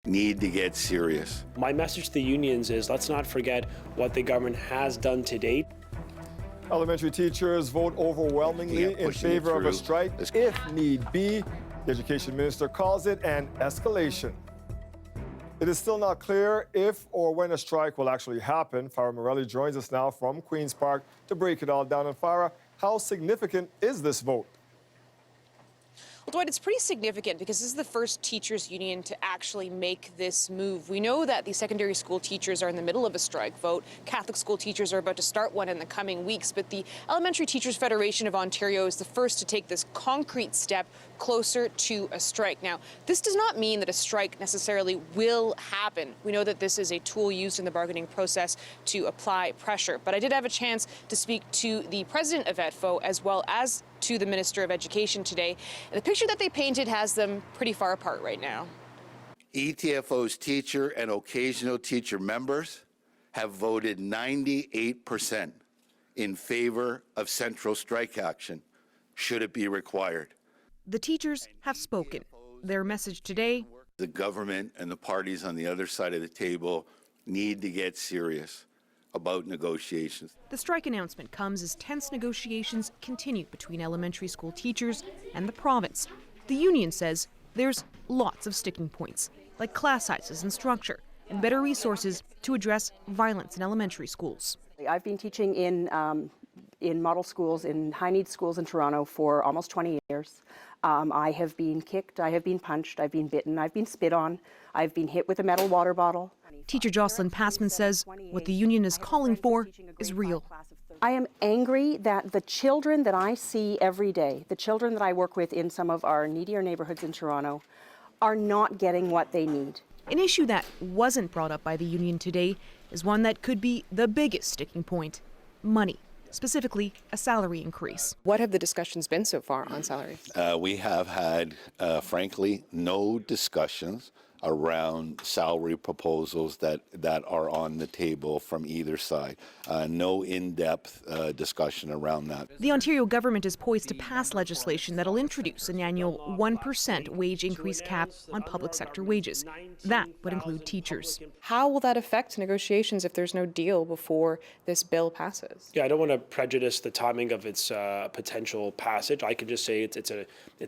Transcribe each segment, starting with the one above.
need to get serious. My message to the unions is let's not forget what the government has done to date. Elementary teachers vote overwhelmingly in favor of a strike if need be. The education minister calls it an escalation. It is still not clear if or when a strike will actually happen. Farah Morelli joins us now from Queen's Park to break it all down. And Farah, how significant is this vote? Well, Dwight, it's pretty significant because this is the first teachers union to actually make this move. We know that the secondary school teachers are in the middle of a strike vote. Catholic school teachers are about to start one in the coming weeks, but the Elementary Teachers Federation of Ontario is the first to take this concrete step closer to a strike. Now, this does not mean that a strike necessarily will happen. We know that this is a tool used in the bargaining process to apply pressure, but I did have a chance to speak to the president of ETFO as well as to the Minister of Education today. And the picture that they painted has them pretty far apart right now. ETFO's teacher and occasional teacher members have voted 98% in favor of central strike action, should it be required. The teachers have spoken. Their message today: the government and the parties on the other side of the table need to get serious about negotiations. The strike announcement comes as tense negotiations continue between elementary school teachers and the province. The union says there's lots of sticking points, like class sizes and structure, and better resources to address violence in elementary schools. I've been teaching in model schools, in high-needs schools in Toronto for almost 20 years. I have been kicked, I have been punched, I've been bitten, I've been spit on, I've been hit with a metal water bottle. Teacher Jocelyn Passman says what the union is calling for is real. I am angry that the children that I see every day, the children that I work with in some of our needier neighborhoods in Toronto, are not getting what they need. An issue that wasn't brought up by the union today is one that could be the biggest sticking point: money. Specifically, a salary increase. What have the discussions been so far on salary? We have had, frankly, no discussions around salary proposals that are on the table from either side. No in-depth discussion around that. The Ontario government is poised to pass legislation that'll introduce an annual 1% wage increase cap on public sector wages. That would include teachers. How will that affect negotiations if there's no deal before this bill passes? Yeah, I don't want to prejudice the timing of its potential passage. I can just say it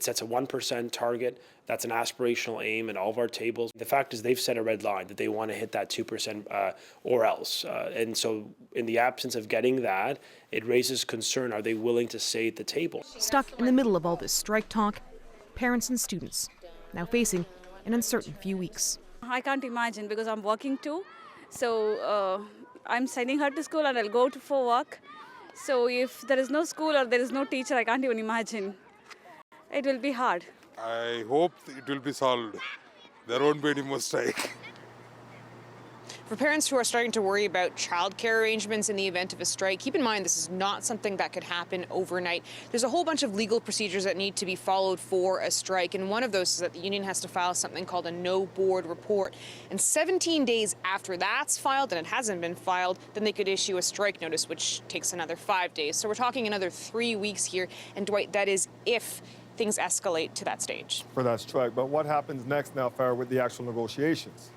sets a 1% target. That's an aspirational aim in all of our tables. The fact is they've set a red line that they want to hit that 2% or else. And so in the absence of getting that, it raises concern. Are they willing to stay at the table? Stuck in the middle of all this strike talk, parents and students now facing an uncertain few weeks. I can't imagine because I'm working too. So I'm sending her to school and I'll go for work. So if there is no school or there is no teacher, I can't even imagine. It will be hard. I hope it will be solved. There won't be any more strike. For parents who are starting to worry about childcare arrangements in the event of a strike, keep in mind this is not something that could happen overnight. There's a whole bunch of legal procedures that need to be followed for a strike, and one of those is that the union has to file something called a no-board report. And 17 days after that's filed, and it hasn't been filed, then they could issue a strike notice, which takes another 5 days. So we're talking another 3 weeks here, and Dwight, that is if things escalate to that stage. For that strike. But what happens next now, Farah, with the actual negotiations?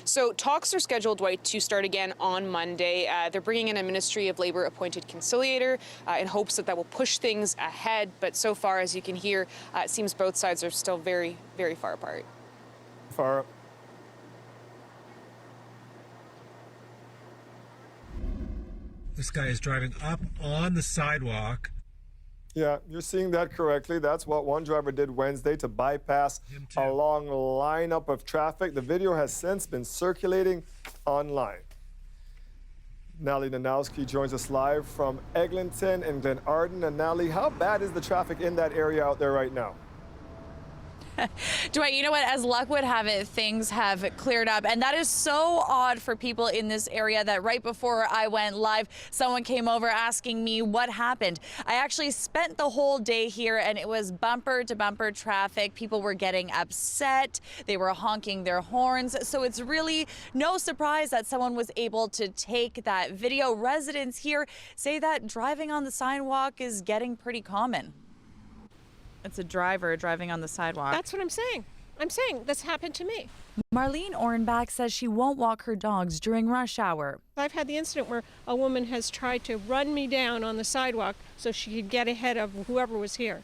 So talks are scheduled, Dwight, to start again on Monday. They're bringing in a Ministry of Labour appointed conciliator in hopes that will push things ahead. But so far, as you can hear, it seems both sides are still very, very far apart. Farah. This guy is driving up on the sidewalk. Yeah, you're seeing that correctly. That's what one driver did Wednesday to bypass a long lineup of traffic. The video has since been circulating online. Nally Nanowski joins us live from Eglinton and Glenarden. And Nally, how bad is the traffic in that area out there right now? Dwight, you know what? As luck would have it, things have cleared up. And that is so odd for people in this area that right before I went live, someone came over asking me what happened. I actually spent the whole day here and it was bumper to bumper traffic. People were getting upset. They were honking their horns. So it's really no surprise that someone was able to take that video. Residents here say that driving on the sidewalk is getting pretty common. It's a driver driving on the sidewalk. That's what I'm saying. I'm saying this happened to me. Marlene Orenbach says she won't walk her dogs during rush hour. I've had the incident where a woman has tried to run me down on the sidewalk so she could get ahead of whoever was here.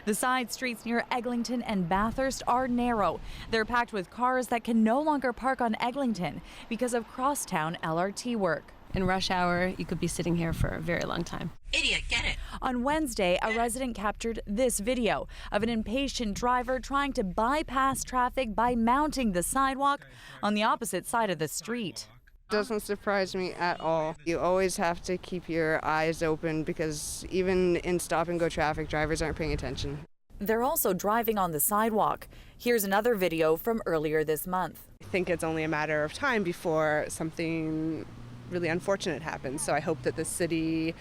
The side streets near Eglinton and Bathurst are narrow. They're packed with cars that can no longer park on Eglinton because of crosstown LRT work. In rush hour, you could be sitting here for a very long time. Idiot, get it. On Wednesday, a resident captured this video of an impatient driver trying to bypass traffic by mounting the sidewalk on the opposite side of the street. Doesn't surprise me at all. You always have to keep your eyes open because even in stop and go traffic, drivers aren't paying attention. They're also driving on the sidewalk. Here's another video from earlier this month. I think it's only a matter of time before something really unfortunate happens. So I hope that the city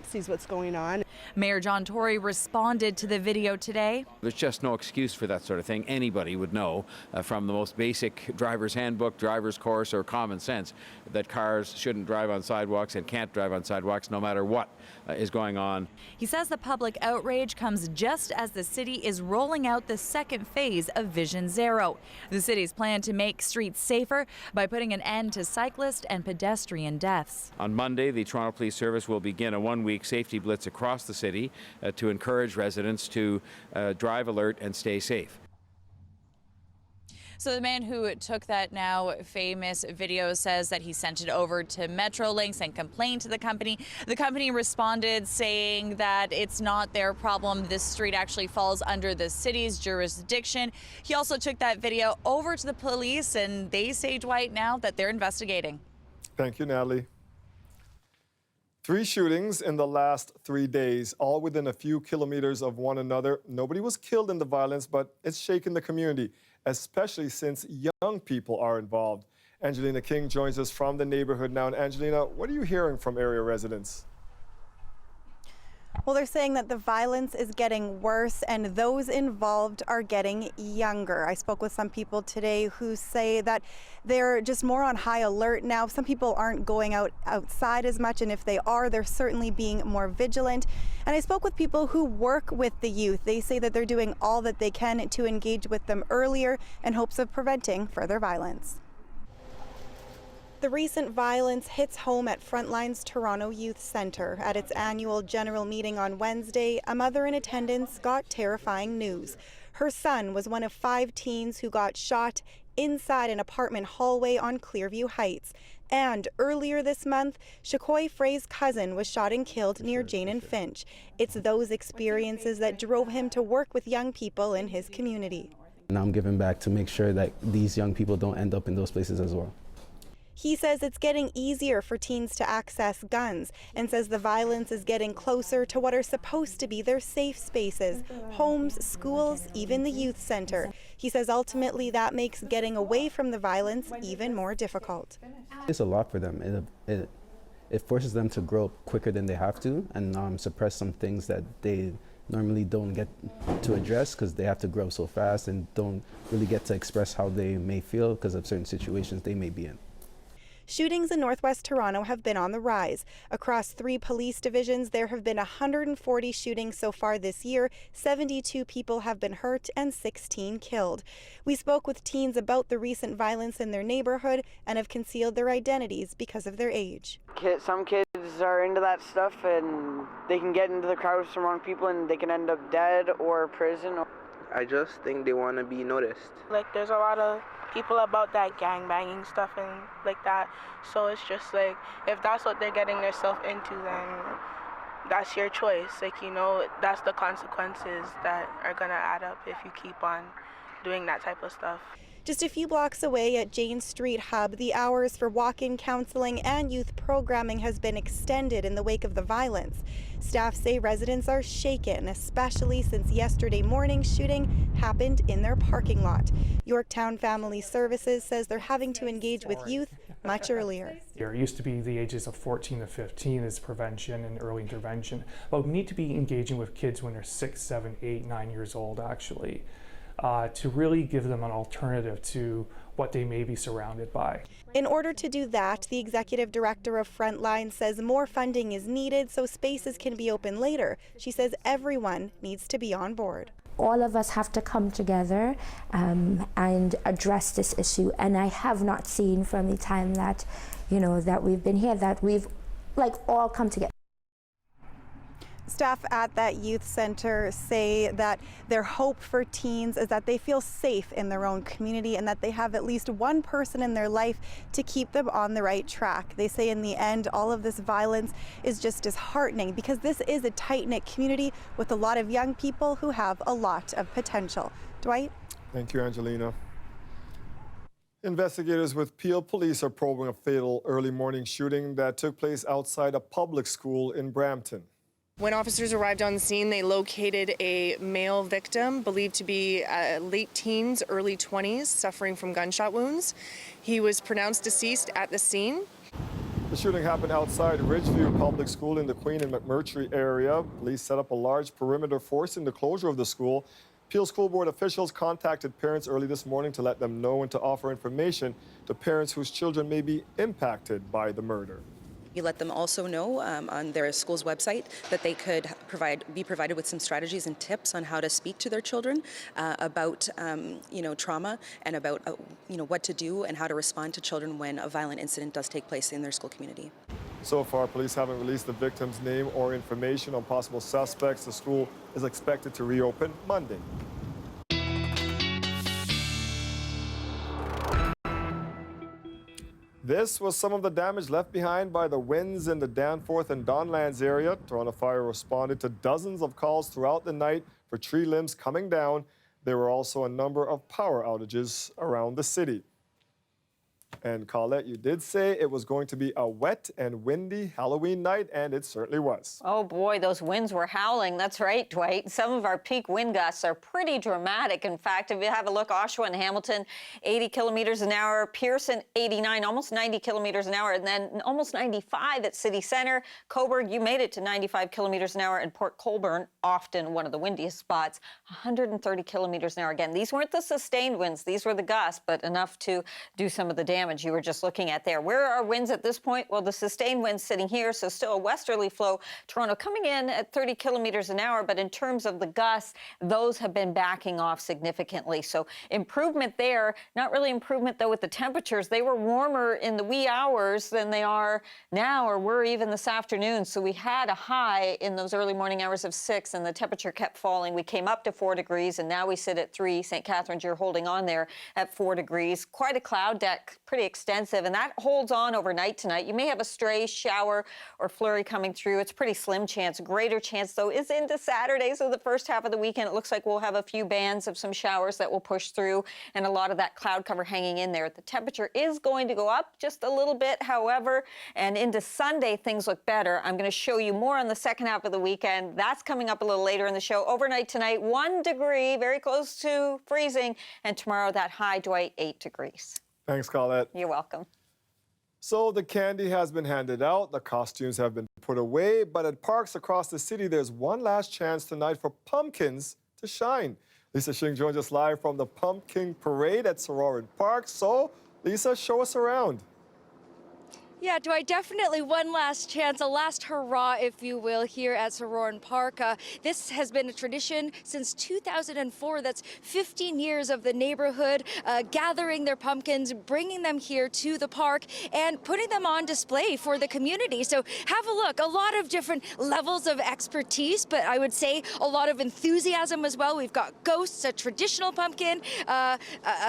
sees what's going on. Mayor John Tory responded to the video today. There's just no excuse for that sort of thing. Anybody would know from the most basic driver's handbook, driver's course, or common sense that cars shouldn't drive on sidewalks and can't drive on sidewalks no matter what is going on. He says the public outrage comes just as the city is rolling out the second phase of Vision Zero. The city's plan to make streets safer by putting an end to cyclist and pedestrian deaths. On Monday, the Toronto Police Service will begin a one-week safety blitz across the city to encourage residents to drive alert and stay safe. So the man who took that now famous video says that he sent it over to Metrolinx and complained to the company. The company responded saying that it's not their problem. This street actually falls under the city's jurisdiction. He also took that video over to the police, and they say, Dwight, now that they're investigating. Thank you, Natalie. 3 shootings in the last 3 days, all within a few kilometers of one another. Nobody was killed in the violence, but it's shaken the community, especially since young people are involved. Angelina King joins us from the neighborhood now. And Angelina, what are you hearing from area residents? Well, they're saying that the violence is getting worse and those involved are getting younger. I spoke with some people today who say that they're just more on high alert now. Some people aren't going outside as much, and if they are, they're certainly being more vigilant. And I spoke with people who work with the youth. They say that they're doing all that they can to engage with them earlier in hopes of preventing further violence. The recent violence hits home at Frontline's Toronto Youth Centre. At its annual general meeting on Wednesday, a mother in attendance got terrifying news. Her son was one of 5 teens who got shot inside an apartment hallway on Clearview Heights. And earlier this month, Shakoy Frey's cousin was shot and killed near Jane and Finch. It's those experiences that drove him to work with young people in his community. And I'm giving back to make sure that these young people don't end up in those places as well. He says it's getting easier for teens to access guns and says the violence is getting closer to what are supposed to be their safe spaces, homes, schools, even the youth center. He says ultimately that makes getting away from the violence even more difficult. It's a lot for them. It forces them to grow up quicker than they have to and suppress some things that they normally don't get to address because they have to grow so fast and don't really get to express how they may feel because of certain situations they may be in. Shootings in Northwest Toronto have been on the rise. Across 3 police divisions, there have been 140 shootings so far this year. 72 people have been hurt and 16 killed. We spoke with teens about the recent violence in their neighborhood and have concealed their identities because of their age. Some kids are into that stuff and they can get into the crowd with some wrong people and they can end up dead or prison. I just think they want to be noticed. Like, there's a lot of people about that gang banging stuff and like that, so it's just like, if that's what they're getting themselves into, then that's your choice. Like, you know, that's the consequences that are gonna add up if you keep on doing that type of stuff. Just a few blocks away at Jane Street Hub, the hours for walk-in counseling and youth programming has been extended in the wake of the violence. Staff say residents are shaken, especially since yesterday morning's shooting happened in their parking lot. Yorktown Family Services says they're having to engage with youth much earlier. It used to be the ages of 14 to 15 is prevention and early intervention, but we need to be engaging with kids when they're 6, 7, 8, 9 years old, actually. To really give them an alternative to what they may be surrounded by. In order to do that, the executive director of Frontline says more funding is needed so spaces can be open later. She says everyone needs to be on board. all of us have to come together and address this issue. And I have not seen from the time that, you know, that we've been here, that we've like all come together. Staff at that youth center say that their hope for teens is that they feel safe in their own community and that they have at least one person in their life to keep them on the right track. They say in the end, all of this violence is just disheartening because this is a tight-knit community with a lot of young people who have a lot of potential. Dwight? Thank you, Angelina. Investigators with Peel Police are probing a fatal early morning shooting that took place outside a public school in Brampton. When officers arrived on the scene, they located a male victim believed to be late teens, early 20s, suffering from gunshot wounds. He was pronounced deceased at the scene. The shooting happened outside Ridgeview Public School in the Queen and McMurtry area. Police set up a large perimeter force in the closure of the school. Peel School Board officials contacted parents early this morning to let them know and to offer information to parents whose children may be impacted by the murder. We let them also know on their school's website that they could be provided with some strategies and tips on how to speak to their children about trauma and about what to do and how to respond to children when a violent incident does take place in their school community. So far, police haven't released the victim's name or information on possible suspects. The school is expected to reopen Monday. This was some of the damage left behind by the winds in the Danforth and Donlands area. Toronto Fire responded to dozens of calls throughout the night for tree limbs coming down. There were also a number of power outages around the city. And Colette, you did say it was going to be a wet and windy Halloween night, and it certainly was. Oh boy, those winds were howling. That's right, Dwight. Some of our peak wind gusts are pretty dramatic. In fact, if you have a look, Oshawa and Hamilton, 80 kilometers an hour, Pearson, 89, almost 90 kilometers an hour, and then almost 95 at City Centre. Cobourg, you made it to 95 kilometers an hour, and Port Colborne, often one of the windiest spots, 130 kilometers an hour. Again, these weren't the sustained winds. These were the gusts, but enough to do some of the damage you were just looking at there. Where are our winds at this point? Well, the sustained winds sitting here, so still a westerly flow. Toronto coming in at 30 kilometers an hour, but in terms of the gusts, those have been backing off significantly. So improvement there, not really improvement though with the temperatures. They were warmer in the wee hours than they are now or were even this afternoon. So we had a high in those early morning hours of 6 and the temperature kept falling. We came up to 4 degrees and now we sit at 3. St. Catharines, you're holding on there at 4 degrees. Quite a cloud deck, pretty extensive, and that holds on overnight tonight. You may have a stray shower or flurry coming through. It's a pretty slim chance. Greater chance, though, is into Saturday. So the first half of the weekend, it looks like we'll have a few bands of some showers that will push through and a lot of that cloud cover hanging in there. The temperature is going to go up just a little bit, however, and into Sunday, things look better. I'm going to show you more on the second half of the weekend. That's coming up a little later in the show. Overnight tonight, 1 degree, very close to freezing, and tomorrow that high, Dwight, 8 degrees. Thanks, Colette. You're welcome. So the candy has been handed out, the costumes have been put away, but at parks across the city, there's one last chance tonight for pumpkins to shine. Lisa Shing joins us live from the Pumpkin Parade at Sororan Park. So, Lisa, show us around. Yeah, Dwight, definitely one last chance, a last hurrah, if you will, here at Sororan Park. This has been a tradition since 2004. That's 15 years of the neighborhood gathering their pumpkins, bringing them here to the park, and putting them on display for the community. So have a look. A lot of different levels of expertise, but I would say a lot of enthusiasm as well. We've got ghosts, a traditional pumpkin, a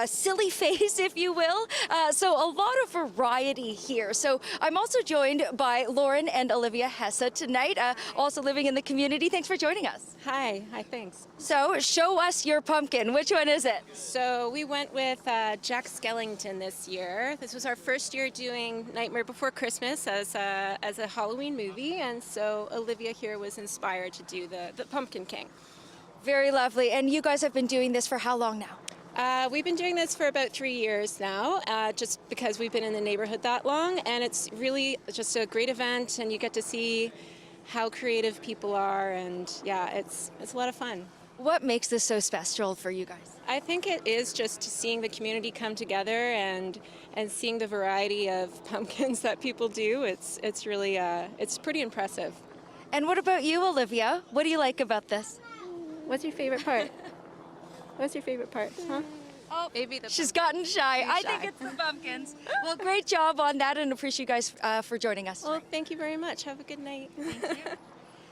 silly face, if you will. So a lot of variety here. So I'm also joined by Lauren and Olivia Hesse tonight, also living in the community. Thanks for joining us. Hi, thanks. So show us your pumpkin. Which one is it? So we went with Jack Skellington this year. This was our first year doing Nightmare Before Christmas as a Halloween movie, and so Olivia here was inspired to do the Pumpkin King. Very lovely. And you guys have been doing this for how long now? We've been doing this for about 3 years now, just because we've been in the neighborhood that long, and it's really just a great event, and you get to see how creative people are, and yeah, it's a lot of fun. What makes this so special for you guys? I think it is just seeing the community come together and seeing the variety of pumpkins that people do. It's really it's pretty impressive. And what about you, Olivia? What do you like about this? What's your favorite part? What's your favorite part? Huh? Oh, maybe she's gotten shy. I think it's the pumpkins. Well, great job on that, and appreciate you guys for joining us. Well, thank you very much. Have a good night. Thank you.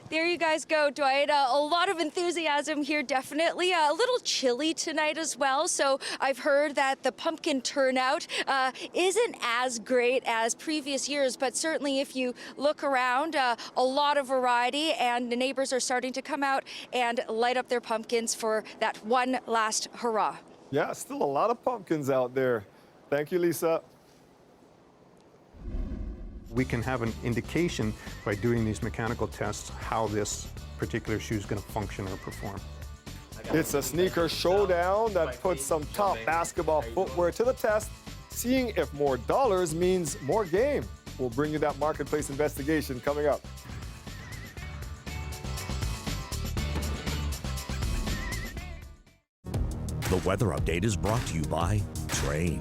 There you guys go, Dwight. A lot of enthusiasm here, definitely. A little chilly tonight as well, so I've heard that the pumpkin turnout isn't as great as previous years, but certainly if you look around, a lot of variety, and the neighbors are starting to come out and light up their pumpkins for that one last hurrah. Yeah, still a lot of pumpkins out there. Thank you, Lisa. We can have an indication by doing these mechanical tests how this particular shoe is going to function or perform. It's a sneaker showdown that puts some top basketball footwear to the test, seeing if more dollars means more game. We'll bring you that marketplace investigation coming up. The weather update is brought to you by Train,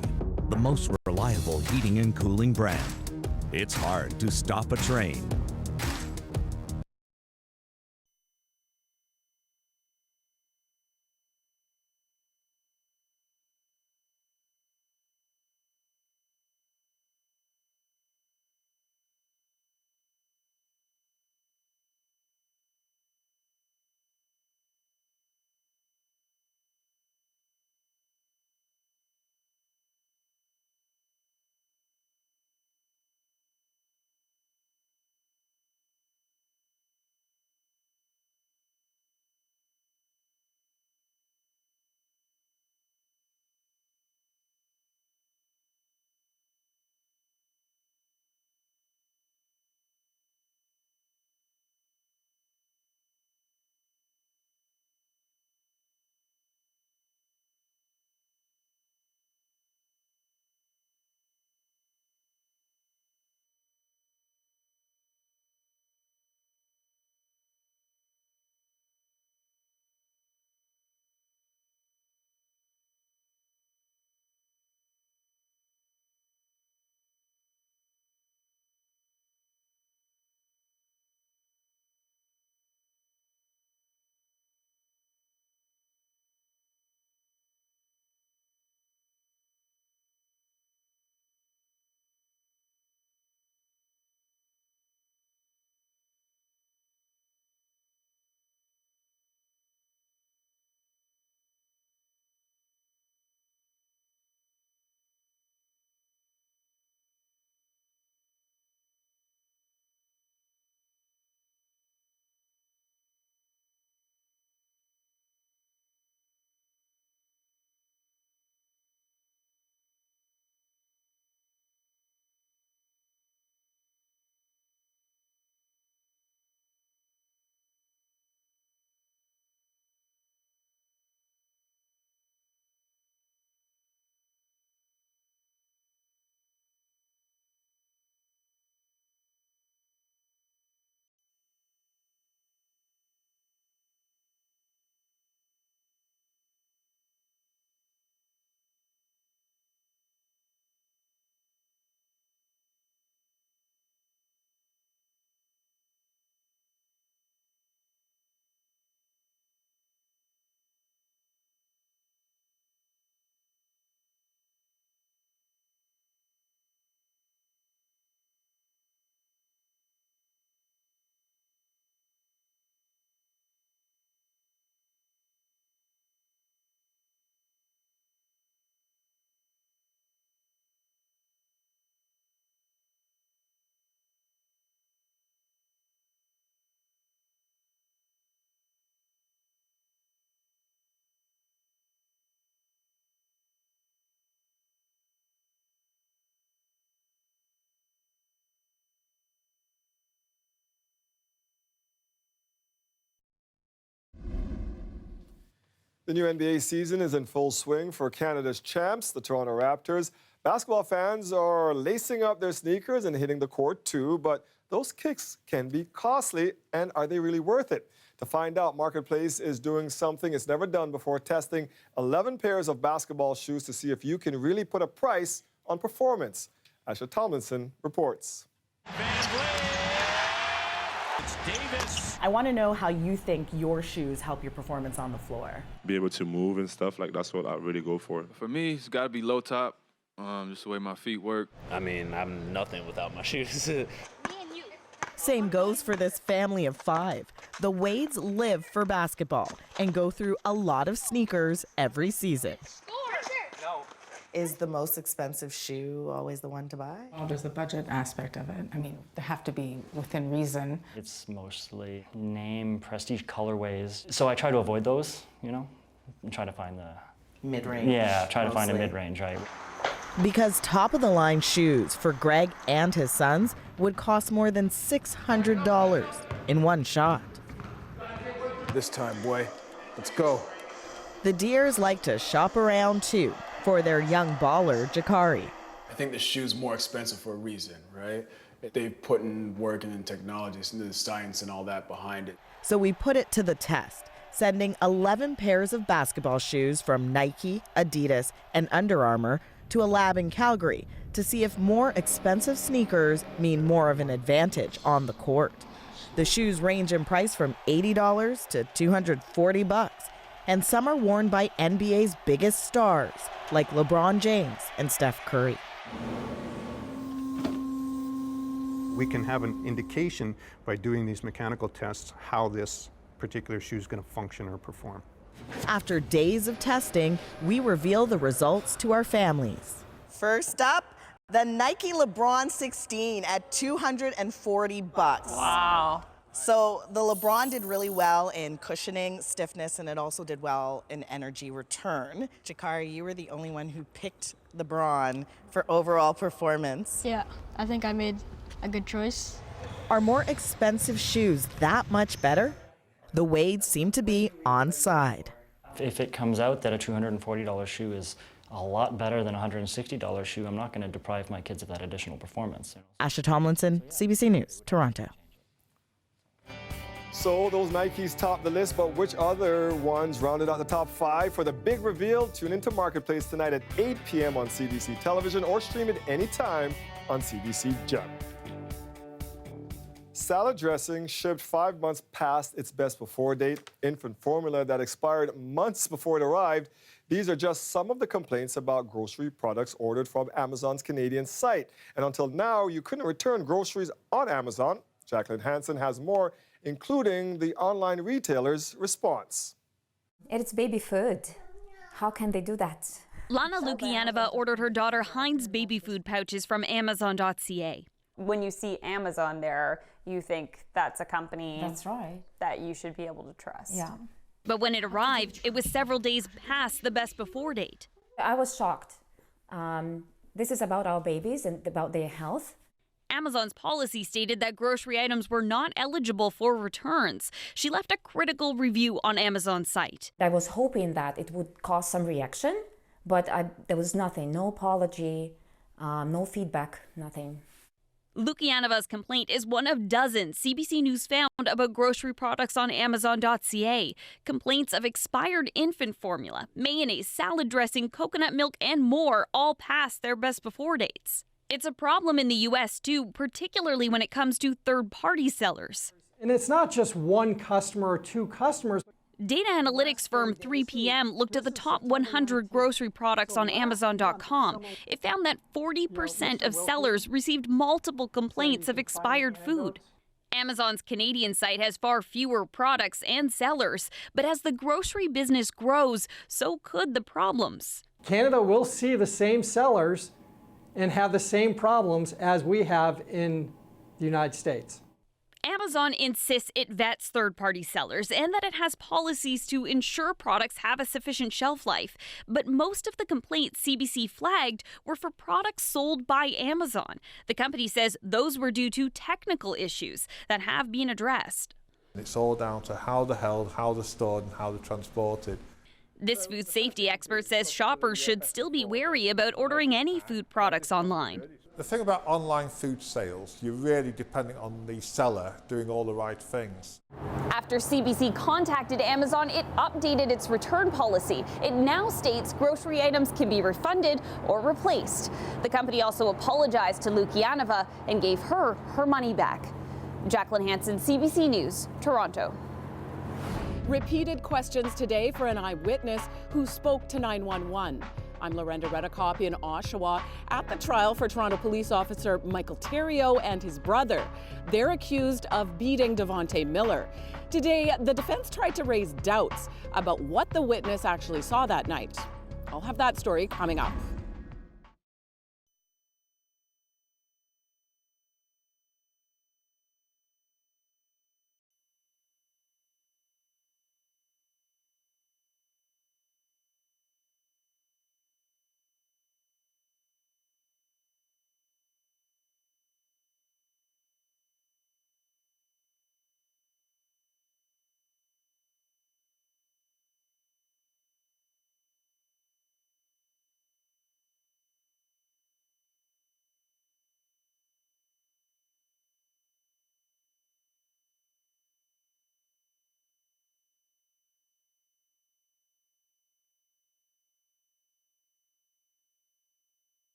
the most reliable heating and cooling brand. It's hard to stop a train. The new NBA season is in full swing for Canada's champs, the Toronto Raptors. Basketball fans are lacing up their sneakers and hitting the court too, but those kicks can be costly, and are they really worth it? To find out, Marketplace is doing something it's never done before, testing 11 pairs of basketball shoes to see if you can really put a price on performance. Asha Tomlinson reports. It's Davis. I want to know how you think your shoes help your performance on the floor. Be able to move and stuff, like that's what I really go for. For me, it's got to be low top, just the way my feet work. I mean, I'm nothing without my shoes. Same goes for this family of 5. The Wades live for basketball and go through a lot of sneakers every season. Is the most expensive shoe always the one to buy? Well, there's the budget aspect of it. I mean, they have to be within reason. It's mostly name, prestige colorways. So I try to avoid those, and try to find the mid-range. Yeah, try to find a mid-range, right? Because top-of-the-line shoes for Greg and his sons would cost more than $600 in one shot. This time, boy. Let's go. The Deers like to shop around, too, for their young baller, Jakari. I think the shoe's more expensive for a reason, right? They've put in work and in technology, and the science and all that behind it. So we put it to the test, sending 11 pairs of basketball shoes from Nike, Adidas, and Under Armour to a lab in Calgary to see if more expensive sneakers mean more of an advantage on the court. The shoes range in price from $80 to $240, and some are worn by NBA's biggest stars, like LeBron James and Steph Curry. We can have an indication by doing these mechanical tests how this particular shoe is going to function or perform. After days of testing, we reveal the results to our families. First up, the Nike LeBron 16 at $240. Wow. So the LeBron did really well in cushioning, stiffness, and it also did well in energy return. Jakari, you were the only one who picked the LeBron for overall performance. Yeah, I think I made a good choice. Are more expensive shoes that much better? The Wades seem to be on side. If it comes out that a $240 shoe is a lot better than a $160 shoe, I'm not going to deprive my kids of that additional performance. Asha Tomlinson, CBC News, Toronto. So those Nikes topped the list, but which other ones rounded out the top 5? For the big reveal, tune into Marketplace tonight at 8 p.m. on CBC Television or stream it anytime on CBC Gem. Salad dressing shipped 5 months past its best before date. Infant formula that expired months before it arrived. These are just some of the complaints about grocery products ordered from Amazon's Canadian site. And until now, you couldn't return groceries on Amazon. Jacqueline Hansen has more, including the online retailer's response. It's baby food. How can they do that? Lana Lukianova ordered her daughter Heinz baby food pouches from Amazon.ca. When you see Amazon there, you think that's a company That's right. that you should be able to trust. Yeah. But when it arrived, it was several days past the best before date. I was shocked. This is about our babies and about their health. Amazon's policy stated that grocery items were not eligible for returns. She left a critical review on Amazon's site. I was hoping that it would cause some reaction, but there was nothing. No apology, no feedback, nothing. Lukianova's complaint is one of dozens CBC News found about grocery products on Amazon.ca. Complaints of expired infant formula, mayonnaise, salad dressing, coconut milk, and more all past their best before dates. It's a problem in the U.S. too, particularly when it comes to third-party sellers. And it's not just one customer or two customers. Data analytics firm 3PM looked at the top 100 grocery products on Amazon.com. It found that 40% of sellers received multiple complaints of expired food. Amazon's Canadian site has far fewer products and sellers, but as the grocery business grows, so could the problems. Canada will see the same sellers and have the same problems as we have in the United States. Amazon insists it vets third-party sellers and that it has policies to ensure products have a sufficient shelf life. But most of the complaints CBC flagged were for products sold by Amazon. The company says those were due to technical issues that have been addressed. It's all down to how they're held, how they're stored, and how they're transported. This food safety expert says shoppers should still be wary about ordering any food products online. The thing about online food sales, you're really depending on the seller doing all the right things. After CBC contacted Amazon, it updated its return policy. It now states grocery items can be refunded or replaced. The company also apologized to Lukianova and gave her money back. Jacqueline Hansen, CBC News, Toronto. Repeated questions today for an eyewitness who spoke to 911. I'm Lorenda Redekop in Oshawa at the trial for Toronto police officer Michael Theriault and his brother. They're accused of beating Devontae Miller. Today, the defense tried to raise doubts about what the witness actually saw that night. I'll have that story coming up.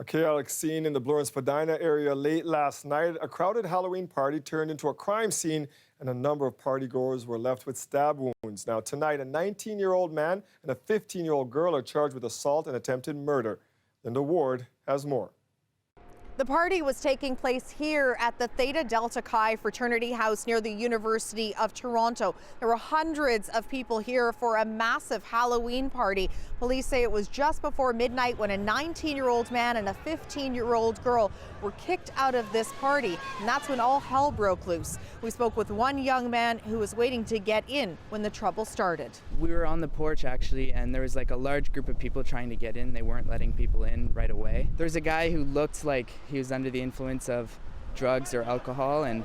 A chaotic scene in the Bloor and Spadina area late last night. A crowded Halloween party turned into a crime scene, and a number of partygoers were left with stab wounds. Now, tonight, a 19-year-old man and a 15-year-old girl are charged with assault and attempted murder. Linda Ward has more. The party was taking place here at the Theta Delta Chi fraternity house near the University of Toronto. There were hundreds of people here for a massive Halloween party. Police say it was just before midnight when a 19-year-old man and a 15-year-old girl were kicked out of this party, and that's when all hell broke loose. We spoke with one young man who was waiting to get in when the trouble started. We were on the porch actually, and there was like a large group of people trying to get in. They weren't letting people in right away. There's a guy who looked like he was under the influence of drugs or alcohol, and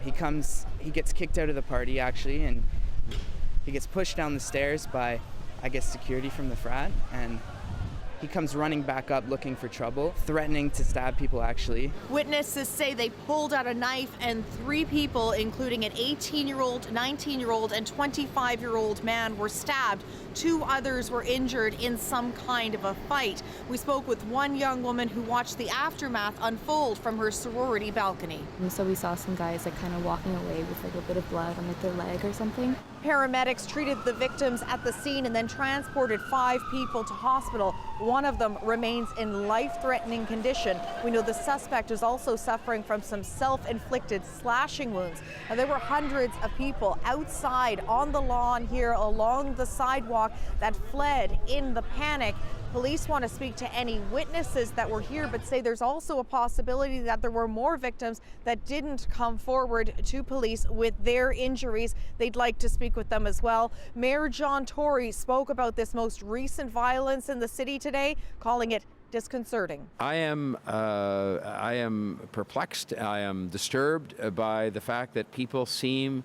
he gets kicked out of the party actually, and he gets pushed down the stairs by, I guess, security from the frat, and he comes running back up looking for trouble, threatening to stab people actually. Witnesses say they pulled out a knife and 3 people, including an 18-year-old, 19-year-old, and 25-year-old man, were stabbed. 2 others were injured in some kind of a fight. We spoke with one young woman who watched the aftermath unfold from her sorority balcony. And so we saw some guys like kind of walking away with like a bit of blood on like their leg or something. Paramedics treated the victims at the scene and then transported 5 people to hospital. One of them remains in life-threatening condition. We know the suspect is also suffering from some self-inflicted slashing wounds. Now, there were hundreds of people outside on the lawn here along the sidewalk that fled in the panic. Police want to speak to any witnesses that were here, but say there's also a possibility that there were more victims that didn't come forward to police with their injuries. They'd like to speak with them as well. Mayor John Tory spoke about this most recent violence in the city today, calling it disconcerting. I am perplexed. I am disturbed by the fact that people seem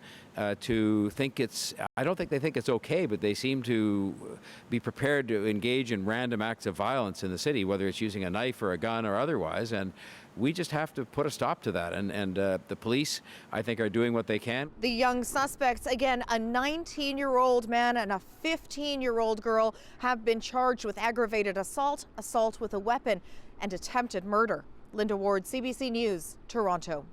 to think I don't think they think it's okay, but they seem to be prepared to engage in random acts of violence in the city, whether it's using a knife or a gun or otherwise. And we just have to put a stop to that. And the police, I think, are doing what they can. The young suspects, again, a 19-year-old man and a 15-year-old girl, have been charged with aggravated assault, assault with a weapon, and attempted murder. Linda Ward, CBC News, Toronto.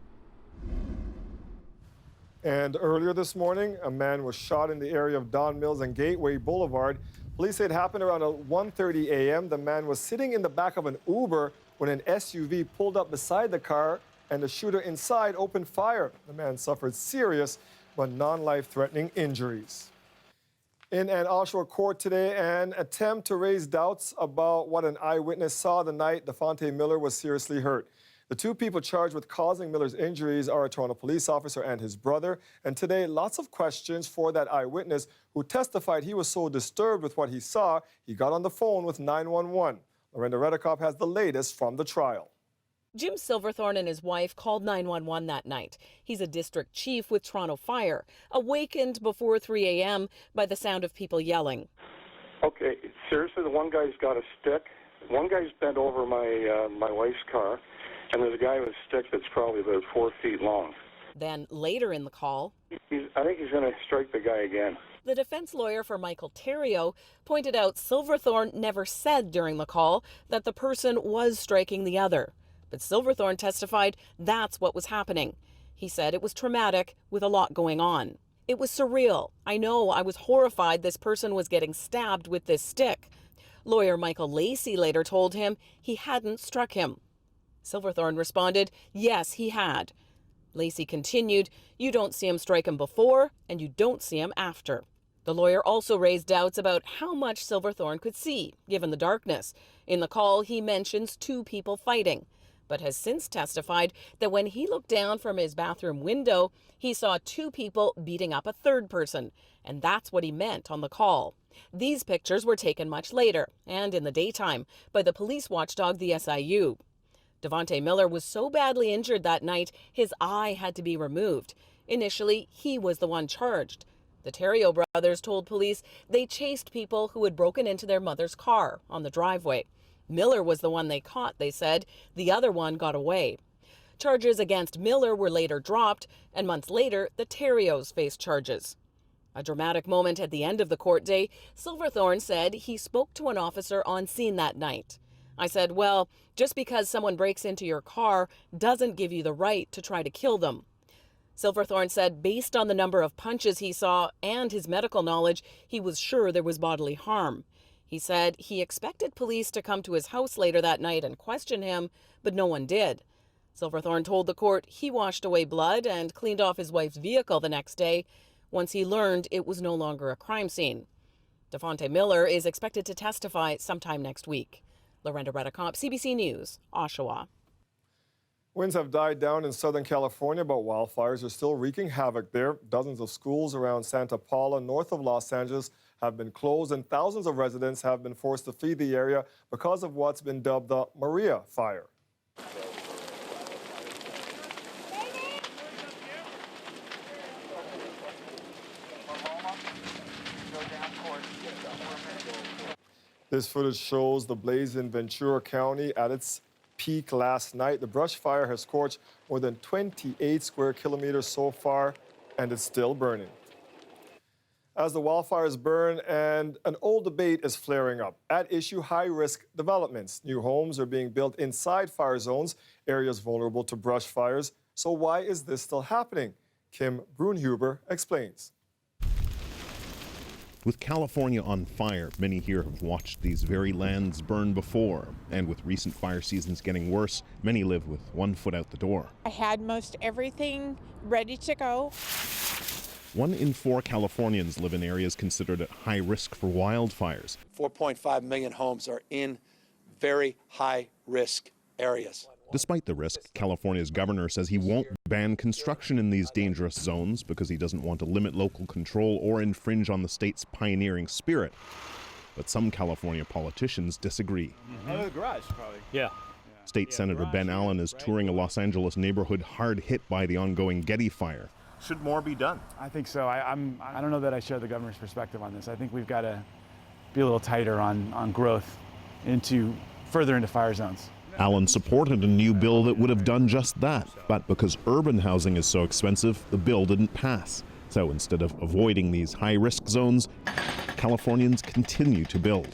And earlier this morning, a man was shot in the area of Don Mills and Gateway Boulevard. Police say it happened around 1:30 a.m. The man was sitting in the back of an Uber when an SUV pulled up beside the car and the shooter inside opened fire. The man suffered serious but non-life-threatening injuries. In an Oshawa court today, an attempt to raise doubts about what an eyewitness saw the night Devontae Miller was seriously hurt. The 2 people charged with causing Miller's injuries are a Toronto police officer and his brother. And today, lots of questions for that eyewitness who testified he was so disturbed with what he saw, he got on the phone with 911. Lorenda Redekop has the latest from the trial. Jim Silverthorne and his wife called 911 that night. He's a district chief with Toronto Fire, awakened before 3 a.m. by the sound of people yelling. Okay, seriously, the one guy's got a stick. One guy's bent over my wife's car. And there's a guy with a stick that's probably about 4 feet long. Then later in the call, I think he's going to strike the guy again. The defense lawyer for Michael Theriault pointed out Silverthorne never said during the call that the person was striking the other. But Silverthorne testified that's what was happening. He said it was traumatic with a lot going on. It was surreal. I know, I was horrified this person was getting stabbed with this stick. Lawyer Michael Lacey later told him he hadn't struck him. Silverthorne responded, yes, he had. Lacey continued, you don't see him strike him before, and you don't see him after. The lawyer also raised doubts about how much Silverthorne could see, given the darkness. In the call, he mentions 2 people fighting, but has since testified that when he looked down from his bathroom window, he saw 2 people beating up a 3rd person, and that's what he meant on the call. These pictures were taken much later, and in the daytime, by the police watchdog, the SIU. Devontae Miller was so badly injured that night, his eye had to be removed. Initially, he was the one charged. The Theriault brothers told police they chased people who had broken into their mother's car on the driveway. Miller was the one they caught, they said. The other one got away. Charges against Miller were later dropped, and months later, the Theriaults faced charges. A dramatic moment at the end of the court day, Silverthorne said he spoke to an officer on scene that night. I said, well, just because someone breaks into your car doesn't give you the right to try to kill them. Silverthorne said based on the number of punches he saw and his medical knowledge, he was sure there was bodily harm. He said he expected police to come to his house later that night and question him, but no one did. Silverthorne told the court he washed away blood and cleaned off his wife's vehicle the next day once he learned it was no longer a crime scene. Devonte Miller is expected to testify sometime next week. Lorenda Redicomp, CBC News, Oshawa. Winds have died down in Southern California, but wildfires are still wreaking havoc there. Dozens of schools around Santa Paula, north of Los Angeles, have been closed, and thousands of residents have been forced to flee the area because of what's been dubbed the Maria Fire. This footage shows the blaze in Ventura County at its peak last night. The brush fire has scorched more than 28 square kilometers so far, and it's still burning. As the wildfires burn, and an old debate is flaring up. At issue, high-risk developments. New homes are being built inside fire zones, areas vulnerable to brush fires. So why is this still happening? Kim Brunhuber explains. With California on fire, many here have watched these very lands burn before. And with recent fire seasons getting worse, many live with one foot out the door. I had most everything ready to go. 1 in 4 Californians live in areas considered at high risk for wildfires. 4.5 million homes are in very high risk areas. Despite the risk, California's governor says he won't ban construction in these dangerous zones because he doesn't want to limit local control or infringe on the state's pioneering spirit. But some California politicians disagree. Out of the garage, probably. Yeah. State Senator Ben Allen is touring a Los Angeles neighborhood hard hit by the ongoing Getty fire. Should more be done? I think so. I don't know that I share the governor's perspective on this. I think we've got to be a little tighter on growth further into fire zones. Allen supported a new bill that would have done just that, but because urban housing is so expensive, the bill didn't pass. So instead of avoiding these high-risk zones, Californians continue to build.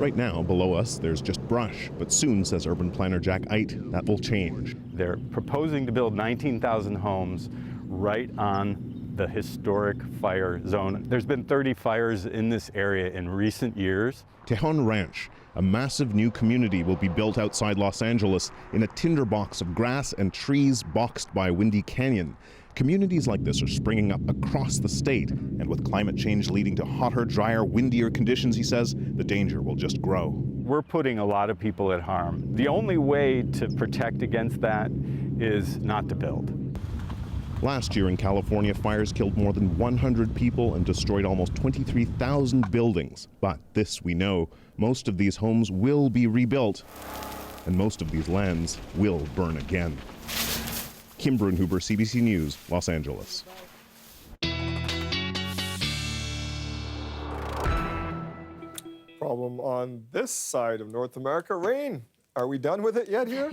Right now, below us, there's just brush, but soon, says urban planner Jack Eit, that will change. They're proposing to build 19,000 homes right on the historic fire zone. There's been 30 fires in this area in recent years. Tejon Ranch, a massive new community, will be built outside Los Angeles in a tinderbox of grass and trees boxed by Windy Canyon. Communities like this are springing up across the state, and with climate change leading to hotter, drier, windier conditions, he says, the danger will just grow. We're putting a lot of people at harm. The only way to protect against that is not to build. Last year in California, fires killed more than 100 people and destroyed almost 23,000 buildings. But this we know, most of these homes will be rebuilt, and most of these lands will burn again. Kim Brunhuber, CBC News, Los Angeles. Problem on this side of North America, rain. Are we done with it yet here?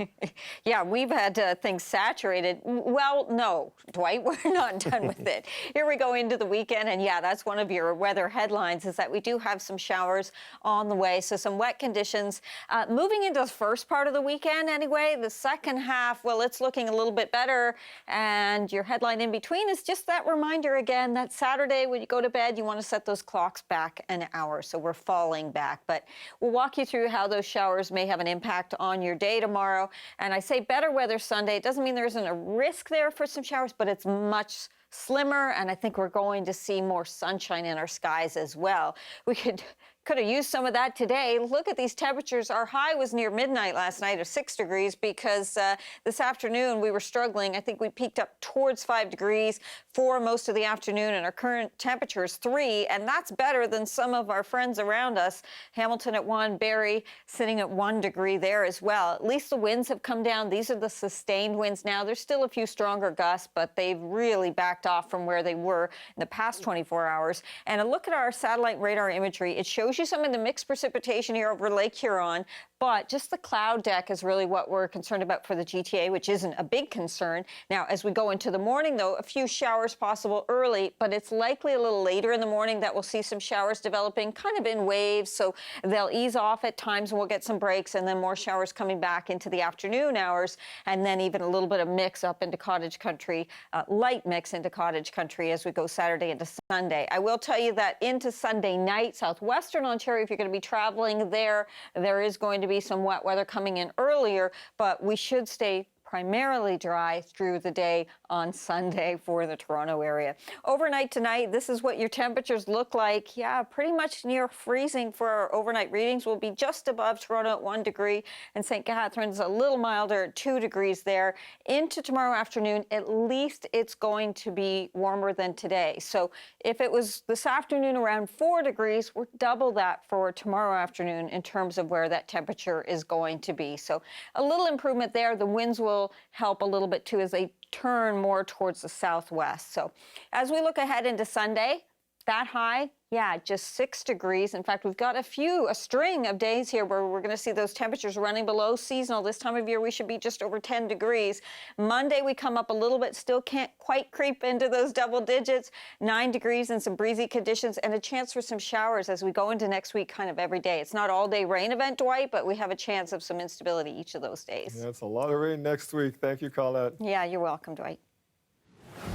Yeah, we've had things saturated. Well, no, Dwight, we're not done with it. Here we go into the weekend, and yeah, that's one of your weather headlines, is that we do have some showers on the way, so some wet conditions. Moving into the first part of the weekend anyway, the second half, well, it's looking a little bit better, and your headline in between is just that reminder again that Saturday when you go to bed, you want to set those clocks back an hour, so we're falling back. But we'll walk you through how those showers may have an impact on your day tomorrow. And I say better weather Sunday. It doesn't mean there isn't a risk there for some showers, but it's much slimmer, and I think we're going to see more sunshine in our skies as well. We could have used some of that today. Look at these temperatures. Our high was near midnight last night of 6 degrees because this afternoon we were struggling. I think we peaked up towards 5 degrees for most of the afternoon, and our current temperature is 3, and that's better than some of our friends around us. Hamilton at 1, Barrie sitting at 1 degree there as well. At least the winds have come down. These are the sustained winds now. There's still a few stronger gusts, but they've really backed off from where they were in the past 24 hours. And a look at our satellite radar imagery. It shows you some of the mixed precipitation here over Lake Huron, but just the cloud deck is really what we're concerned about for the GTA, which isn't a big concern. Now, as we go into the morning, though, a few showers possible early, but it's likely a little later in the morning that we'll see some showers developing kind of in waves, so they'll ease off at times and we'll get some breaks, and then more showers coming back into the afternoon hours, and then even a little bit of mix up into cottage country, light mix into cottage country as we go Saturday into Sunday. I will tell you that into Sunday night, southwestern Ontario, if you're going to be traveling there, there is going to be some wet weather coming in earlier, but we should stay primarily dry through the day on Sunday for the Toronto area. Overnight tonight, this is what your temperatures look like. Yeah, pretty much near freezing for our overnight readings. We'll be just above Toronto at 1 degree, and St. Catharines a little milder at 2 degrees there. Into tomorrow afternoon, at least it's going to be warmer than today. So if it was this afternoon around 4 degrees, we're double that for tomorrow afternoon in terms of where that temperature is going to be. So a little improvement there. The winds will help a little bit too as they turn more towards the southwest. So as we look ahead into Sunday, that high, yeah, just 6 degrees. In fact, we've got a string of days here where we're going to see those temperatures running below seasonal. This time of year, we should be just over 10 degrees. Monday, we come up a little bit, still can't quite creep into those double digits, 9 degrees and some breezy conditions, and a chance for some showers as we go into next week kind of every day. It's not all-day rain event, Dwight, but we have a chance of some instability each of those days. Yeah, it's a lot of rain next week. Thank you, Colette. Yeah, you're welcome, Dwight.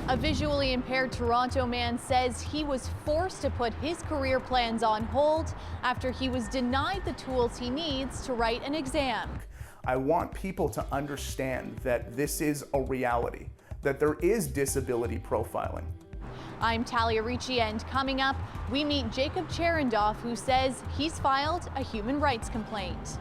A visually impaired Toronto man says he was forced to put his career plans on hold after he was denied the tools he needs to write an exam. I want people to understand that this is a reality, that there is disability profiling. I'm Talia Ricci, and coming up, we meet Jacob Cherendoff, who says he's filed a human rights complaint.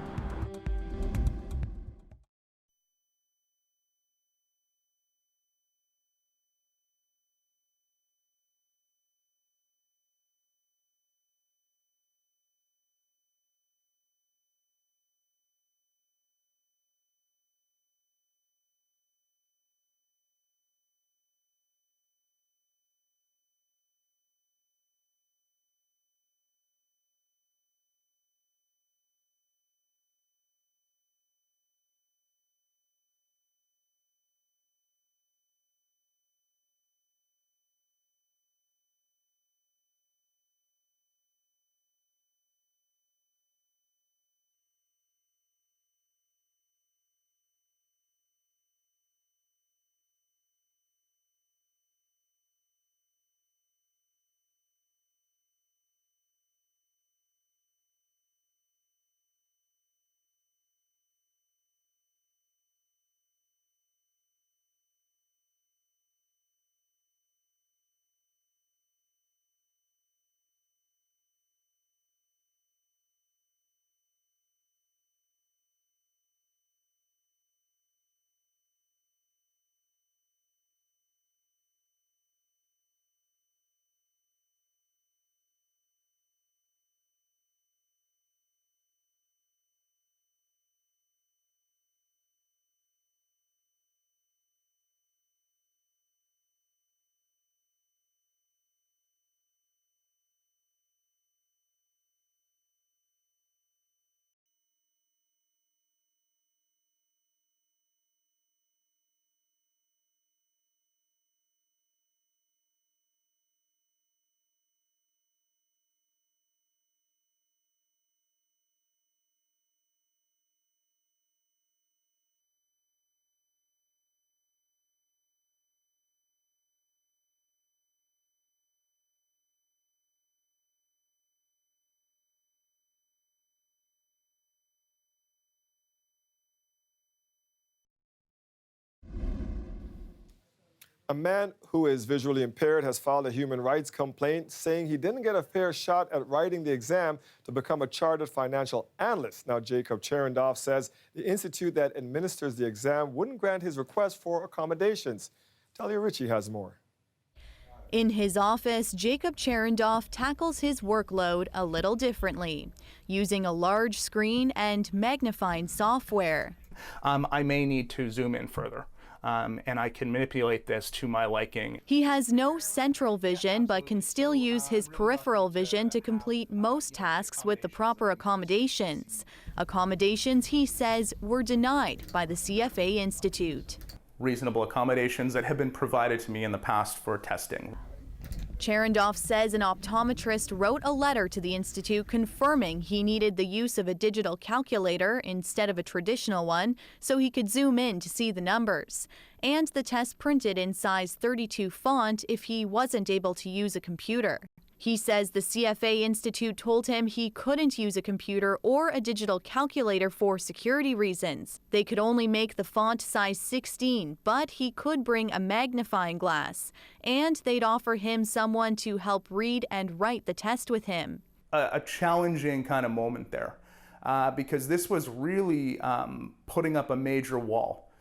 A man who is visually impaired has filed a human rights complaint saying he didn't get a fair shot at writing the exam to become a chartered financial analyst. Now, Jacob Cherendoff says the institute that administers the exam wouldn't grant his request for accommodations. Talia Ricci has more. In his office, Jacob Cherendoff tackles his workload a little differently, using a large screen and magnifying software. I may need to zoom in further. and I can manipulate this to my liking. He has no central vision, but can still use his peripheral vision to complete most tasks with the proper accommodations. Accommodations, he says, were denied by the CFA Institute. Reasonable accommodations that have been provided to me in the past for testing. Cherendoff says an optometrist wrote a letter to the Institute confirming he needed the use of a digital calculator instead of a traditional one so he could zoom in to see the numbers, and the test printed in size 32 font if he wasn't able to use a computer. He says the CFA Institute told him he couldn't use a computer or a digital calculator for security reasons. They could only make the font size 16, but he could bring a magnifying glass, and they'd offer him someone to help read and write the test with him. A challenging kind of moment there, because this was really putting up a major wall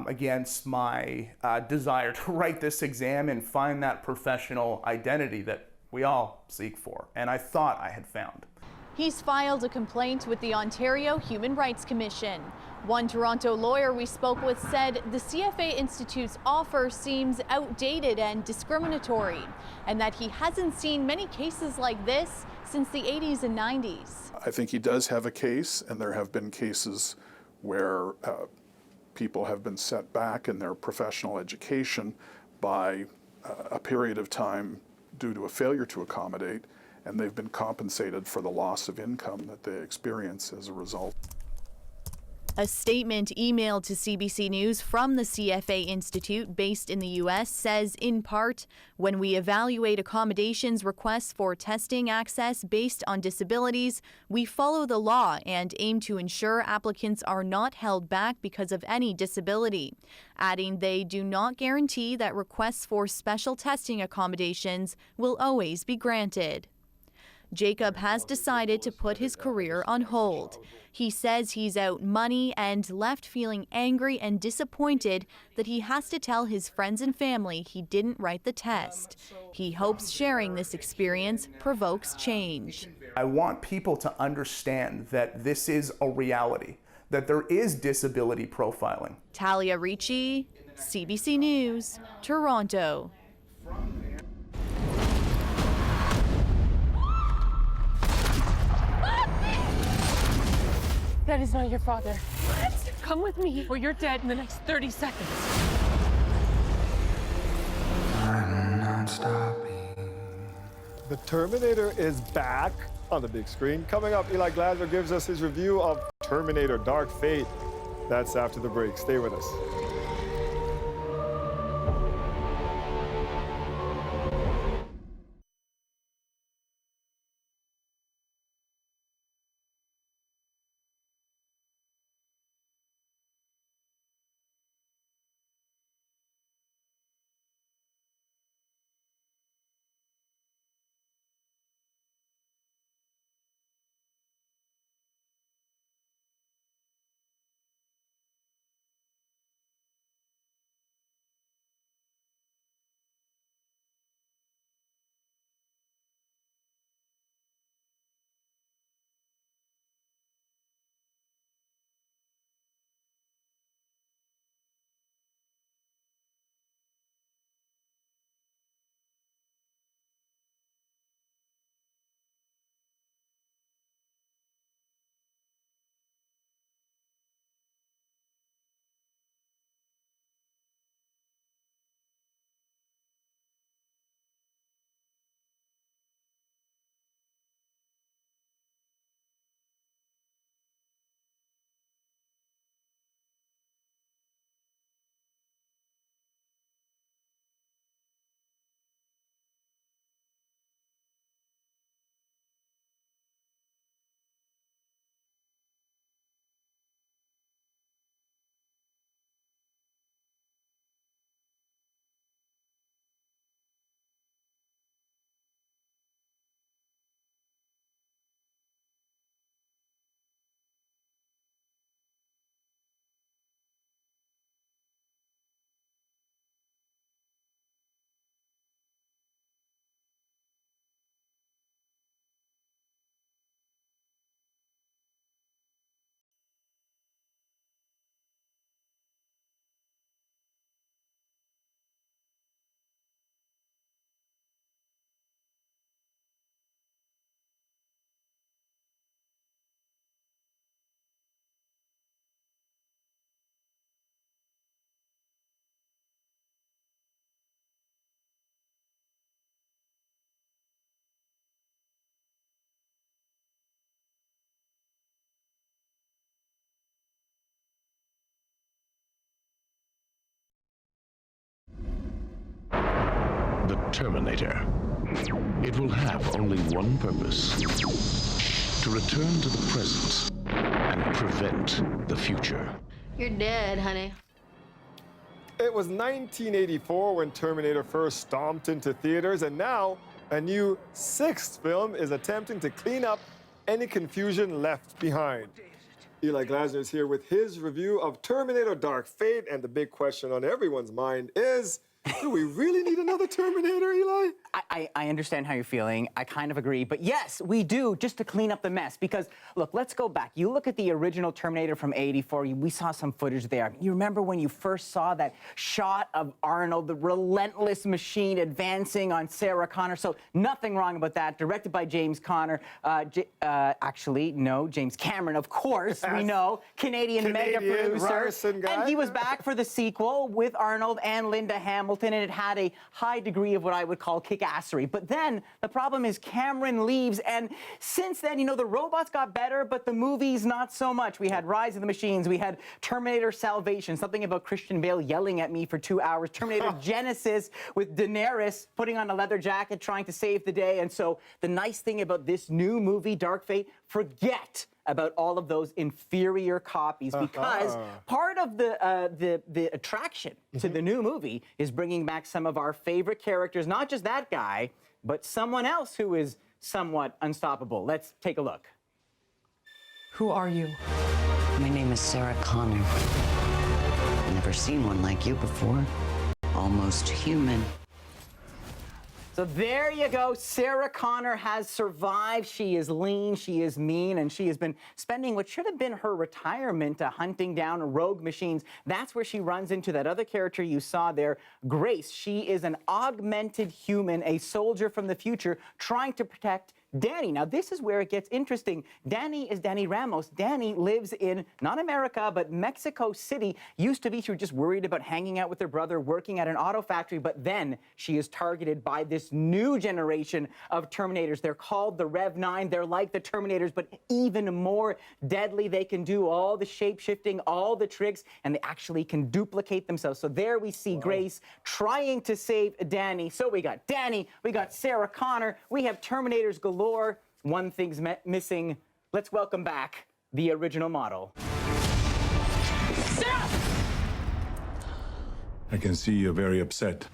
against my desire to write this exam and find that professional identity that we all seek for, and I thought I had found. He's filed a complaint with the Ontario Human Rights Commission. One Toronto lawyer we spoke with said the CFA Institute's offer seems outdated and discriminatory, and that he hasn't seen many cases like this since the 80s and 90s. I think he does have a case, and there have been cases where people have been set back in their professional education by a period of time due to a failure to accommodate, and they've been compensated for the loss of income that they experience as a result. A statement emailed to CBC News from the CFA Institute based in the U.S. says, in part, when we evaluate accommodations requests for testing access based on disabilities, we follow the law and aim to ensure applicants are not held back because of any disability, adding they do not guarantee that requests for special testing accommodations will always be granted. Jacob has decided to put his career on hold. He says he's out money and left feeling angry and disappointed that he has to tell his friends and family he didn't write the test. He hopes sharing this experience provokes change. I want people to understand that this is a reality, that there is disability profiling. Talia Ricci, CBC News, Toronto. That is not your father. What? Come with me, or you're dead in the next 30 seconds. I'm not stopping. The Terminator is back on the big screen. Coming up, Eli Gladler gives us his review of Terminator Dark Fate. That's after the break. Stay with us. Terminator. It will have only one purpose: to return to the present and prevent the future. You're dead, honey. It was 1984 when Terminator first stomped into theaters, and now a new sixth film is attempting to clean up any confusion left behind. Eli Glasner is here with his review of Terminator Dark Fate, and the big question on everyone's mind is, do we really need another Terminator, Eli? I understand how you're feeling. I kind of agree. But yes, we do, just to clean up the mess. Because, look, let's go back. You look at the original Terminator from '84. We saw some footage there. You remember when you first saw that shot of Arnold, the relentless machine advancing on Sarah Connor? So nothing wrong about that. Directed by James Connor. Actually, no, James Cameron, of course. We know. Canadian mega producer. Ryerson guy. And he was back for the sequel with Arnold and Linda Hamilton, and it had a high degree of what I would call kick-assery. But then the problem is Cameron leaves, and since then, you know, the robots got better, but the movies not so much. We had Rise of the Machines, we had Terminator Salvation, something about Christian Bale yelling at me for 2 hours, Terminator Genesis with Daenerys putting on a leather jacket trying to save the day. And so the nice thing about this new movie, Dark Fate, forget about all of those inferior copies, because part of the attraction to the new movie is bringing back some of our favorite characters, not just that guy, but someone else who is somewhat unstoppable. Let's take a look. Who are you? My name is Sarah Connor. Never seen one like you before. Almost human. So there you go. Sarah Connor has survived. She is lean, she is mean, and she has been spending what should have been her retirement hunting down rogue machines. That's where she runs into that other character you saw there, Grace. She is an augmented human, a soldier from the future trying to protect Danny. Now, this is where it gets interesting. Danny is Danny Ramos. Danny lives in, not America, but Mexico City. Used to be, she was just worried about hanging out with her brother, working at an auto factory, but then she is targeted by this new generation of Terminators. They're called the Rev 9. They're like the Terminators, but even more deadly. They can do all the shape-shifting, all the tricks, and they actually can duplicate themselves. So there we see Grace trying to save Danny. So we got Danny, we got Sarah Connor, we have Terminators galore. One thing's missing. Let's welcome back the original model. Sarah! I can see you're very upset.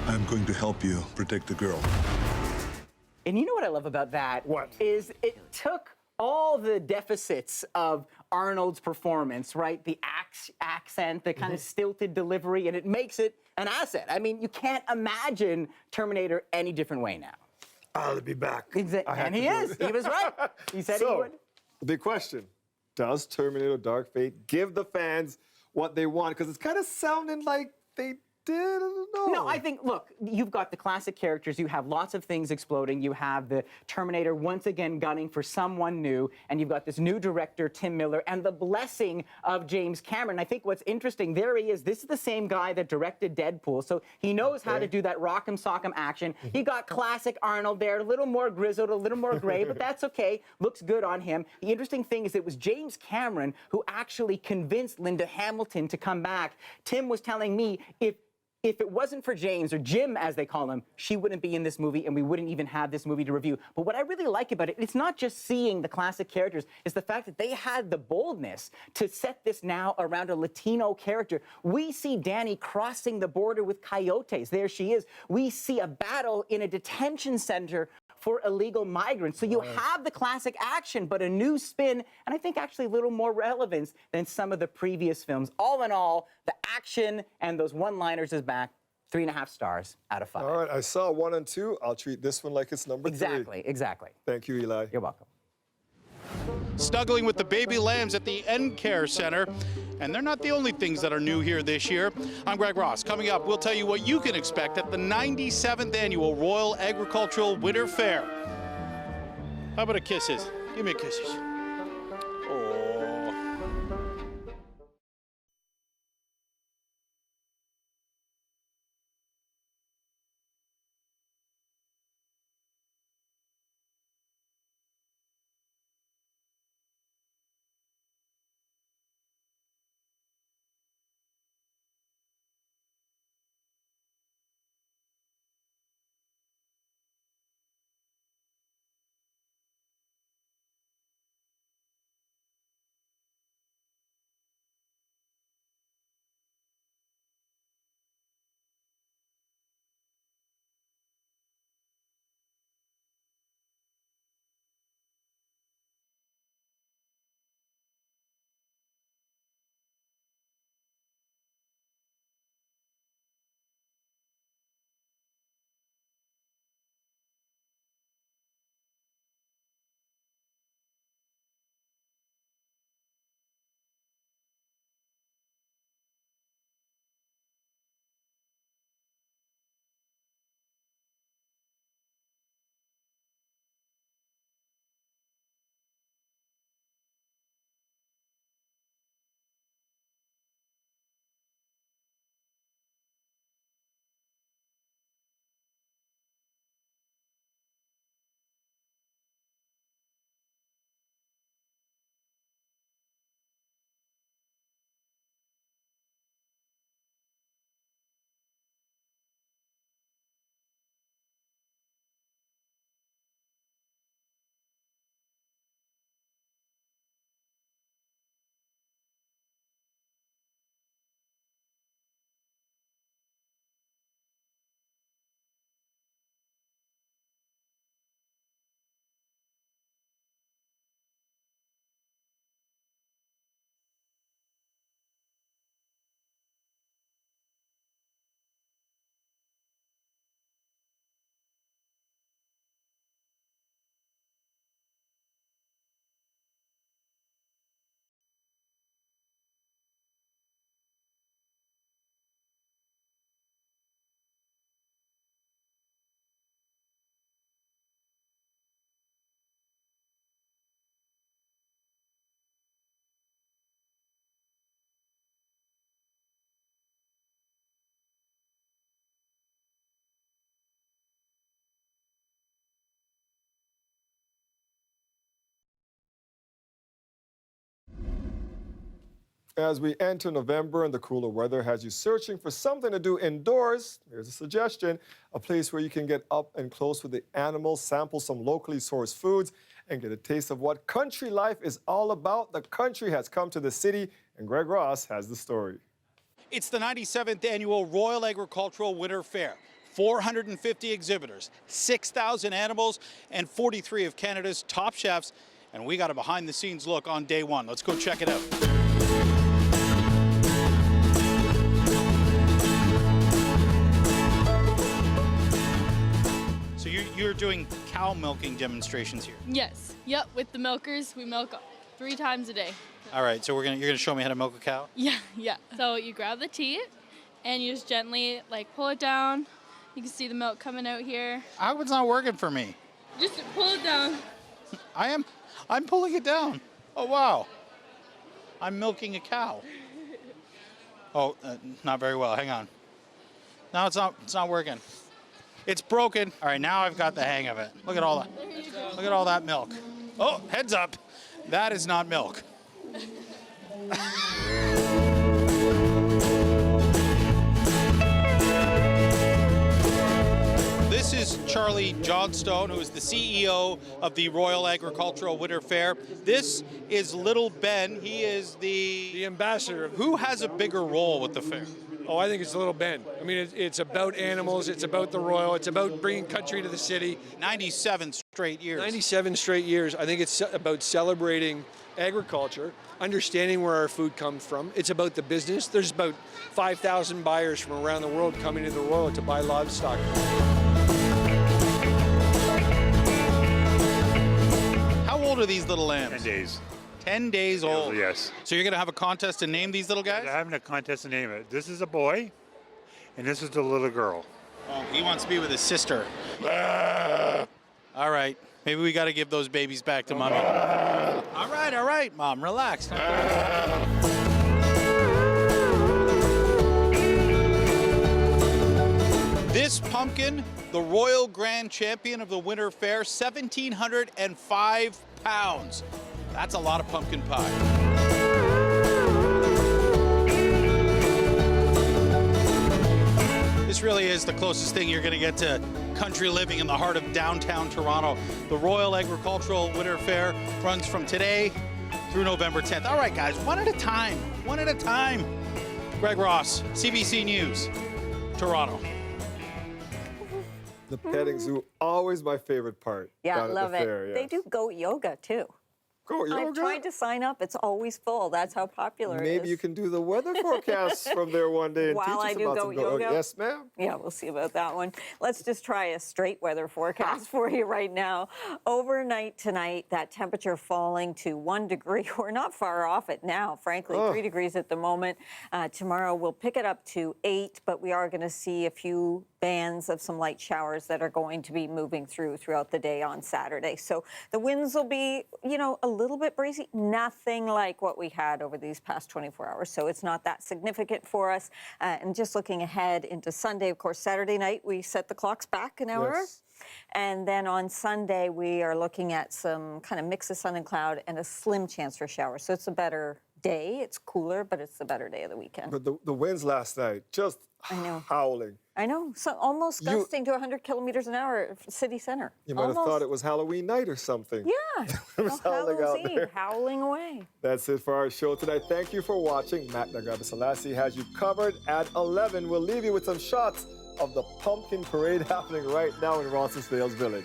I'm going to help you protect the girl. And you know what I love about that? What? Is it took all the deficits of Arnold's performance, right? The accent, the kind of stilted delivery, and it makes it an asset. I mean, you can't imagine Terminator any different way now. I'll be back. And he is. He was right. He said he would. The big question, does Terminator Dark Fate give the fans what they want? Because it's kind of sounding like they did. I don't know. No, I think, look, you've got the classic characters. You have lots of things exploding. You have the Terminator once again gunning for someone new. And you've got this new director, Tim Miller, and the blessing of James Cameron. I think what's interesting, there he is. This is the same guy that directed Deadpool. So he knows how to do that rock'em sock'em action. He got classic Arnold there, a little more grizzled, a little more gray, but that's okay. Looks good on him. The interesting thing is it was James Cameron who actually convinced Linda Hamilton to come back. Tim was telling me if it wasn't for James, or Jim as they call him, she wouldn't be in this movie and we wouldn't even have this movie to review. But what I really like about it, it's not just seeing the classic characters, it's the fact that they had the boldness to set this now around a Latino character. We see Danny crossing the border with coyotes. There she is. We see a battle in a detention center for illegal migrants. So you have the classic action, but a new spin, and I think actually a little more relevance than some of the previous films. All in all, the action and those one-liners is back. 3.5 stars out of 5. All right, I saw 1 and 2. I'll treat this one like it's number 3. Exactly. Thank you, Eli. You're welcome. Snuggling with the baby lambs at the End Care Center. And they're not the only things that are new here this year. I'm Greg Ross. Coming up, we'll tell you what you can expect at the 97th Annual Royal Agricultural Winter Fair. How about a kisses? Give me a kisses. As we enter November and the cooler weather has you searching for something to do indoors, here's a suggestion, a place where you can get up and close with the animals, sample some locally sourced foods, and get a taste of what country life is all about. The country has come to the city, and Greg Ross has the story. It's the 97th annual Royal Agricultural Winter Fair. 450 exhibitors, 6,000 animals, and 43 of Canada's top chefs. And we got a behind-the-scenes look on day one. Let's go check it out. So you're doing cow milking demonstrations here? Yes. Yep. With the milkers, we milk 3 times a day. All right. So you're gonna show me how to milk a cow? Yeah. So you grab the teat and you just gently pull it down. You can see the milk coming out here. How it's not working for me? Just pull it down. I'm pulling it down. Oh wow. I'm milking a cow. Oh, not very well. Hang on. No, it's not working. It's broken. All right, now I've got the hang of it. Look at all that. Look at all that milk. Oh, heads up. That is not milk. This is Charlie Johnstone, who is the CEO of the Royal Agricultural Winter Fair. This is Little Ben. He is the ambassador. Who has a bigger role with the fair? Oh, I think it's Little Ben. I mean, it's about animals. It's about the Royal. It's about bringing country to the city. 97 straight years. 97 straight years. I think it's about celebrating agriculture, understanding where our food comes from. It's about the business. There's about 5,000 buyers from around the world coming to the Royal to buy livestock. How old are these little lambs? 10 days. 10 days old? Yes. So you're going to have a contest to name these little guys? They're having a contest to name it. This is a boy, and this is the little girl. Oh, he wants to be with his sister. All right. Maybe we got to give those babies back to mommy. All right, Mom, relax. This pumpkin, the Royal Grand Champion of the Winter Fair, 1,705 pounds. That's a lot of pumpkin pie. This really is the closest thing you're going to get to country living in the heart of downtown Toronto. The Royal Agricultural Winter Fair runs from today through November 10th. All right, guys, one at a time. Greg Ross, CBC News, Toronto. The petting zoo, always my favorite part. Yeah, down at love the it. fair, yes. They do goat yoga, too. Goat yoga? I've tried to sign up. It's always full. That's how popular it is. Maybe you can do the weather forecasts from there one day and While teach I us do about goat some yoga? Yes, ma'am. Yeah, we'll see about that one. Let's just try a straight weather forecast for you right now. Overnight tonight, that temperature falling to 1 degree. We're not far off it now, frankly, 3 degrees at the moment. Tomorrow we'll pick it up to 8, but we are going to see a few bands of some light showers that are going to be moving throughout the day on Saturday. So the winds will be, a little bit breezy, nothing like what we had over these past 24 hours. So it's not that significant for us. And just looking ahead into Sunday, of course, Saturday night, we set the clocks back an hour. Yes. And then on Sunday, we are looking at some kind of mix of sun and cloud and a slim chance for showers. So it's a better day. It's cooler, but it's the better day of the weekend. But the winds last night, just howling. I know. So almost gusting to 100 kilometers an hour at city center. You might have thought it was Halloween night or something. Yeah. It was howling out there. Howling away. That's it for our show tonight. Thank you for watching. Matt Nagabasalasi has you covered. At 11, we'll leave you with some shots of the pumpkin parade happening right now in Roncesvalles Village.